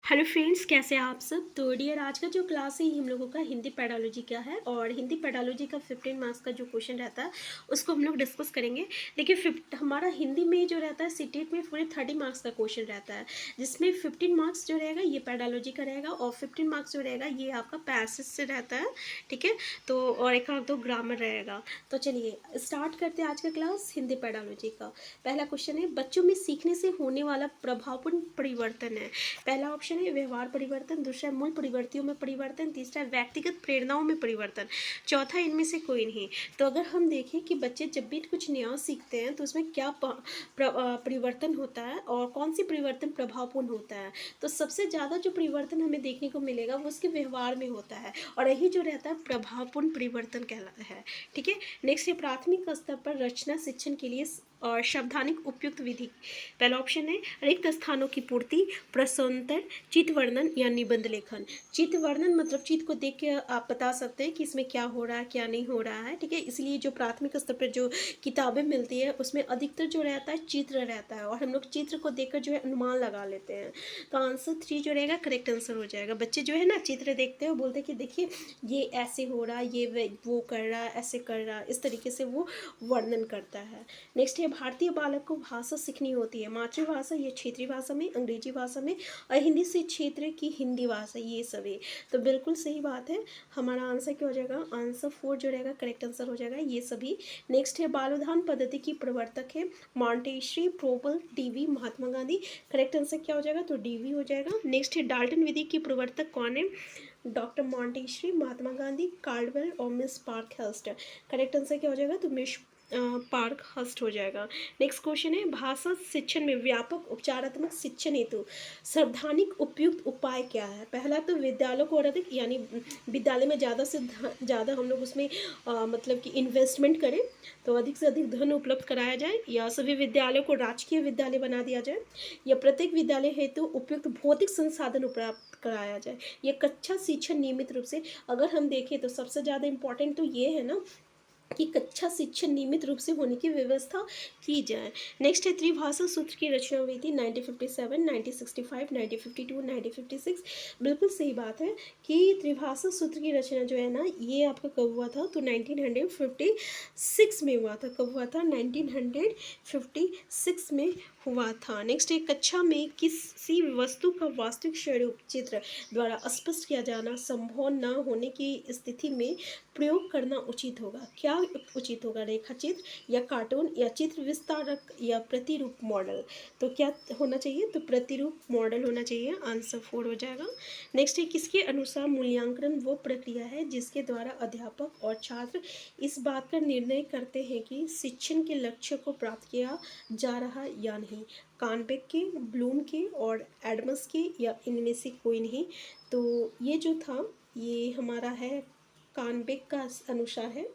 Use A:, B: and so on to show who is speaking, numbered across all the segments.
A: Hello friends, कैसे हैं आप सब। तो डियर, आज का जो क्लास है हम लोगों का हिंदी पेडालॉजी का है और हिंदी पेडालॉजी का 15 मार्क्स का जो क्वेश्चन रहता है उसको हम लोग डिस्कस करेंगे। देखिए, हमारा हिंदी में जो रहता है सीटेट में पूरे 30 मार्क्स का क्वेश्चन रहता है, जिसमें 15 मार्क्स जो रहेगा ये पेडालॉजी का रहेगा और 15 मार्क्स जो रहेगा ये आपका पैसेज से रहता है। ठीक है, तो और एक आध दो ग्रामर रहेगा। तो चलिए स्टार्ट करते हैं आज का क्लास हिंदी पेडालॉजी का। पहला क्वेश्चन है, बच्चों में सीखने से होने वाला प्रभावपूर्ण परिवर्तन है। पहला ऑप्शन है व्यवहार परिवर्तन, दूसरा मूल प्रवृत्तियों में परिवर्तन, तीसरा व्यक्तिगत प्रेरणाओं में परिवर्तन, चौथा इनमें से कोई नहीं। तो अगर हम देखें कि बच्चे जब भी कुछ नया सीखते हैं तो उसमें क्या परिवर्तन होता है और कौन सी परिवर्तन प्रभावपूर्ण होता है, तो सबसे ज़्यादा जो परिवर्तन हमें देखने को मिलेगा वो उसके व्यवहार में होता है और यही जो रहता है प्रभावपूर्ण परिवर्तन कहलाता है। ठीक है, नेक्स्ट है प्राथमिक स्तर पर रचना शिक्षण के लिए और शब्दानिक उपयुक्त विधि। पहला ऑप्शन है रिक्त स्थानों की पूर्ति, प्रश्नोत्तर, चित्र वर्णन या निबंध लेखन। चित्र वर्णन मतलब चित्र को देख के आप बता सकते हैं कि इसमें क्या हो रहा है क्या नहीं हो रहा है। ठीक है, इसलिए जो प्राथमिक स्तर पर जो किताबें मिलती है उसमें अधिकतर जो रहता है चित्र रहता है और हम लोग चित्र को देखकर जो है अनुमान लगा लेते हैं। तो आंसर 3 जो रहेगा करेक्ट आंसर हो जाएगा। बच्चे जो है ना चित्र देखते हैं, बोलते हैं कि देखिए ये ऐसे हो रहा है, ये वो कर रहा है, ऐसे कर रहा है, इस तरीके से वो वर्णन करता है। नेक्स्ट है भारतीय बालक को भाषा सीखनी होती है, मातृभाषा या क्षेत्रीय भाषा में, अंग्रेजी भाषा में और हिंदी से क्षेत्र की हिंदी भाषा, ये सभी। तो बिल्कुल सही बात है, हमारा आंसर क्या हो जाएगा, आंसर 4 जो रहेगा करेक्ट आंसर हो जाएगा ये सभी। नेक्स्ट है बाल उद्यान पद्धति की प्रवर्तक है Montessori, probable, DV, Mahatma Gandhi. Correct answer क्या हो जाएगा, तो डीवी हो जाएगा। नेक्स्ट है डाल्टन विधि की प्रवर्तक कौन है, doctor Montessori, Mahatma Gandhi, Caudwell और मिस पार्कहर्स्ट। करेक्ट आंसर क्या हो जाएगा, तो मिस पार्कहर्स्ट हो जाएगा। नेक्स्ट क्वेश्चन है भाषा शिक्षण में व्यापक उपचारात्मक शिक्षण हेतु सावधानिक उपयुक्त उपाय क्या है। पहला तो विद्यालयों को और अधिक यानी विद्यालय में ज़्यादा से ज़्यादा हम लोग उसमें मतलब कि इन्वेस्टमेंट करें, तो अधिक से अधिक धन उपलब्ध कराया जाए, या सभी विद्यालयों को राजकीय विद्यालय बना दिया जाए, या प्रत्येक विद्यालय हेतु उपयुक्त भौतिक संसाधन उपलब्ध कराया जाए, ये कक्षा शिक्षण नियमित रूप से। अगर हम देखें तो सबसे ज़्यादा इम्पोर्टेंट तो ये है ना कि कक्षा शिक्षण नियमित रूप से होने की व्यवस्था की जाए। नेक्स्ट है त्रिभाषा सूत्र की रचना हुई थी 1957, 1965, 1952, 1956। बिल्कुल सही बात है कि त्रिभाषा सूत्र की रचना जो है ना ये आपका कब हुआ था, तो 1956 में हुआ था। कब हुआ था, 1956 में हुआ था। नेक्स्ट है कक्षा में किसी वस्तु का वास्तविक स्वरूप चित्र द्वारा स्पष्ट किया जाना संभव न होने की स्थिति में प्रयोग करना उचित होगा। क्या उचित होगा, रेखा चित्र या कार्टून या चित्र विस्तारक या प्रतिरूप मॉडल। तो क्या होना चाहिए, तो प्रतिरूप मॉडल होना चाहिए, आंसर 4 हो जाएगा। नेक्स्ट है किसके अनुसार मूल्यांकन वो प्रक्रिया है जिसके द्वारा अध्यापक और छात्र इस बात का निर्णय करते हैं कि शिक्षण के लक्ष्य को प्राप्त किया जा रहा या नहीं। कानबेक के, ब्लूम के और एडम्स के, या इनमें से कोई नहीं। तो ये जो था ये हमारा है कानबेक का अनुसार है।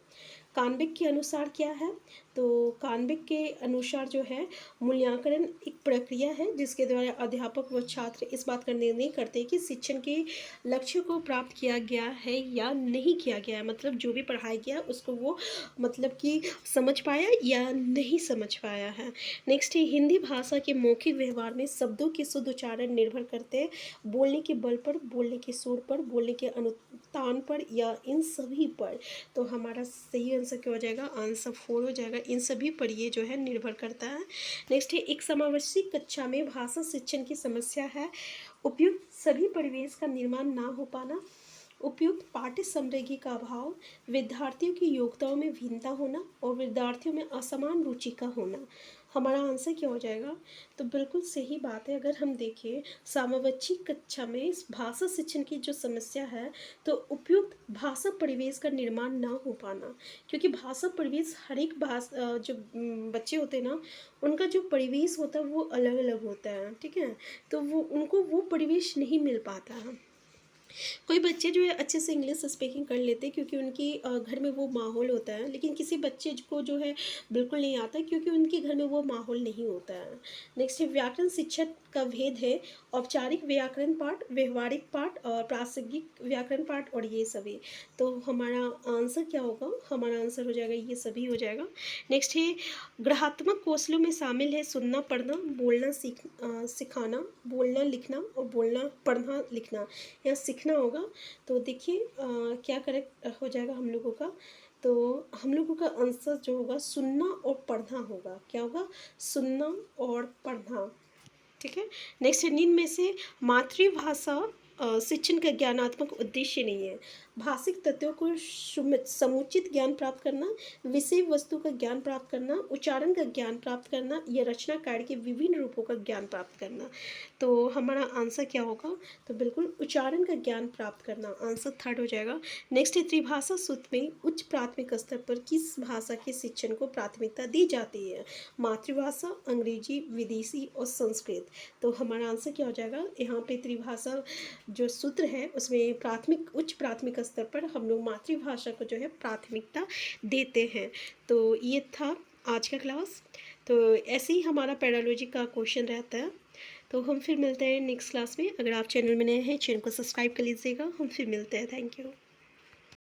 A: कानबेक के अनुसार क्या है, तो कानबेक के अनुसार जो है मूल्यांकन एक प्रक्रिया है जिसके द्वारा अध्यापक व छात्र इस बात का निर्णय करते हैं कि शिक्षण के लक्ष्य को प्राप्त किया गया है या नहीं किया गया है, मतलब जो भी पढ़ाया गया उसको वो मतलब कि समझ पाया या नहीं समझ पाया है। नेक्स्ट है हिंदी भाषा के मौखिक व्यवहार में शब्दों के शुद्ध उच्चारण निर्भर करते हैं बोलने के बल पर, बोलने के सुर पर, बोलने के अनुतान पर या इन सभी पर। तो हमारा सही आंसर क्या हो जाएगा, आंसर 4 हो जाएगा, इन सभी पर ये जो है निर्भर करता है। नेक्स्ट है एक समावेशी कक्षा में भाषा शिक्षण की समस्या है उपयुक्त सभी परिवेश का निर्माण ना हो पाना, उपयुक्त पाठ्य सामग्री का अभाव, विद्यार्थियों की योग्यताओं में भिन्नता होना और विद्यार्थियों में असमान रुचि का होना। हमारा आंसर क्या हो जाएगा, तो बिल्कुल सही बात है। अगर हम देखें समावेशी कक्षा में इस भाषा शिक्षण की जो समस्या है, तो उपयुक्त भाषा परिवेश का निर्माण ना हो पाना, क्योंकि भाषा परिवेश हर एक भाषा जो बच्चे होते हैं ना उनका जो परिवेश होता है वो अलग अलग होता है। ठीक है, तो वो उनको वो परिवेश नहीं मिल पाता है। कोई बच्चे जो है अच्छे से इंग्लिश स्पीकिंग कर लेते हैं क्योंकि उनकी घर में वो माहौल होता है, लेकिन किसी बच्चे को जो है बिल्कुल नहीं आता क्योंकि उनके घर में वो माहौल नहीं होता है। नेक्स्ट है व्याकरण शिक्षा का भेद है औपचारिक व्याकरण पाठ, व्यवहारिक पाठ और प्रासंगिक व्याकरण पाठ और ये सभी। तो हमारा आंसर क्या होगा, हमारा आंसर हो जाएगा ये सभी हो जाएगा। नेक्स्ट है ग्रहात्मक कौशलों में शामिल है सुनना पढ़ना, बोलना सिखाना, बोलना लिखना और बोलना पढ़ना लिखना, या सीखना होगा। तो देखिए क्या करेक्ट हो जाएगा हम लोगों का, तो हम लोगों का आंसर जो होगा सुनना और पढ़ना होगा। क्या होगा, सुनना और पढ़ना। ठीक है। नेक्स्ट है निम्न में से मातृभाषा शिक्षण का ज्ञानात्मक उद्देश्य नहीं है। भाषिक तत्वों को समुचित ज्ञान प्राप्त करना, विषय वस्तु का ज्ञान प्राप्त करना, उच्चारण का ज्ञान प्राप्त करना या रचना कार्य के विभिन्न रूपों का ज्ञान प्राप्त करना। तो हमारा आंसर क्या होगा, तो बिल्कुल उच्चारण का ज्ञान प्राप्त करना, आंसर थर्ड हो जाएगा। नेक्स्ट है त्रिभाषा सूत्र में उच्च प्राथमिक स्तर पर किस भाषा के शिक्षण को प्राथमिकता दी जाती है। मातृभाषा, अंग्रेजी, विदेशी और संस्कृत। तो हमारा आंसर क्या हो जाएगा, यहाँ पे त्रिभाषा जो सूत्र है उसमें प्राथमिक उच्च प्राथमिक स्तर पर हम लोग मातृभाषा को जो है प्राथमिकता देते हैं। तो ये था आज का क्लास। तो ऐसे ही हमारा पैडालॉजी का क्वेश्चन रहता है। तो हम फिर मिलते हैं नेक्स्ट क्लास में। अगर आप चैनल में नए हैं, चैनल को सब्सक्राइब कर लीजिएगा। हम फिर मिलते हैं। Thank you.